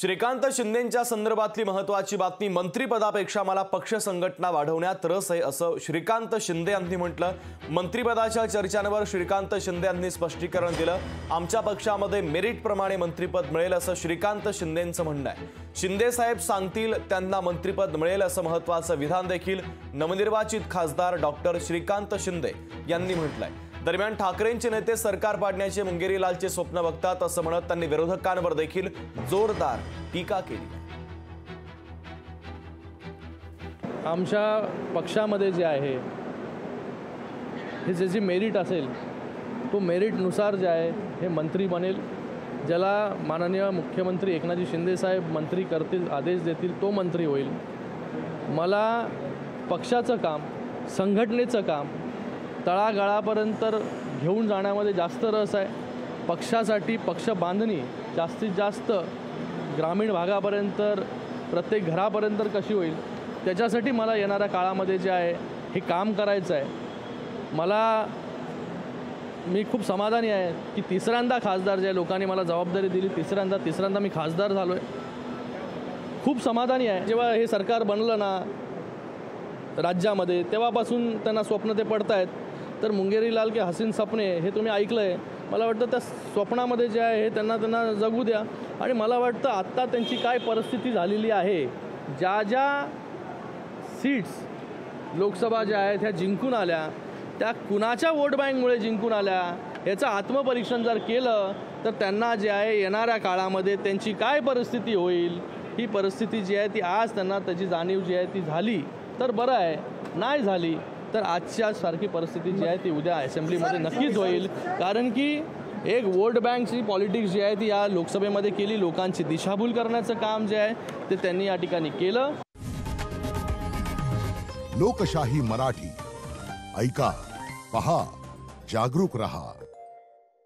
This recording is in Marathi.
श्रीकांत शिंदेंच्या संदर्भातली महत्त्वाची बातमी, मंत्रिपदापेक्षा मला पक्ष संघटना वाढवण्यात रस आहे असं श्रीकांत शिंदे यांनी म्हटलं। मंत्रिपदाच्या चर्चांवर श्रीकांत शिंदे यांनी स्पष्टीकरण दिलं। आमच्या पक्षामध्ये मेरिट प्रमाणे मंत्रिपद मिळेल असं श्रीकांत शिंदेंचं म्हणणं आहे। शिंदे साहेब सांगतील त्यांना मंत्रिपद मिळेल असं महत्त्वाचं विधान देखील नवनिर्वाचित खासदार डॉक्टर श्रीकांत शिंदे यांनी म्हटलंय। दरम्यान ठाकरेंचे नेते सरकार पाडण्याचे मुंगेरीलालचे स्वप्न बघतात असं म्हणत त्यांनी विरोधकांवर देखील जोरदार टीका केली। आमच्या पक्षामध्ये जे आहे हे जे मेरिट असेल तो मेरिटनुसार जे आहे हे मंत्री बनेल। ज्याला माननीय मुख्यमंत्री एकनाथ शिंदे साहेब मंत्री करतील, आदेश देतील, तो मंत्री होईल। मला पक्षाचं काम, संघटनेचं काम तळागाळापर्यंत घेऊन जाण्यामध्ये जास्त रस आहे। पक्षासाठी पक्ष बांधणी जास्तीत जास्त ग्रामीण भागापर्यंत, प्रत्येक घरापर्यंत कशी होईल त्याच्यासाठी मला येणाऱ्या काळामध्ये जे आहे हे काम करायचं आहे। मी खूप समाधानी आहे की तिसऱ्यांदा खासदार जे लोकांनी मला जबाबदारी दिली, तिसऱ्यांदा मी खासदार झालो आहे। खूप समाधानी आहे। जेव्हा हे सरकार बनलं ना राज्यामध्ये तेव्हापासून त्यांना स्वप्न ते पडतायत। तर मुंगेरीलाल के हसीन सपने हे तुम्ही ऐकलं आहे। मला वाटतं त्या स्वप्नामध्ये जे आहे हे त्यांना जगू द्या। आणि मला वाटतं आत्ता त्यांची काय परिस्थिती झालेली आहे, ज्या सीट्स लोकसभा ज्या आहेत ह्या जिंकून आल्या त्या कुणाच्या वोट बँकमुळे जिंकून आल्या याचं आत्मपरीक्षण जर केलं तर त्यांना जे आहे येणाऱ्या काळामध्ये त्यांची काय परिस्थिती होईल, ही परिस्थिती जी आहे ती आज त्यांना त्याची जाणीव जी आहे ती झाली तर बरं आहे, नाही झाली तर आजच्या सारखी परिस्थिती जी आहे ती उद्या असेंब्लीमध्ये नक्कीच होईल। कारण की एक वोट बँकची पॉलिटिक्स जी आहे ती या लोकसभेमध्ये केली, लोकांची दिशाभूल करण्याचं काम जे आहे ते त्यांनी या ठिकाणी केलं। लोकशाही मराठी ऐका, पहा, जागरूक रहा।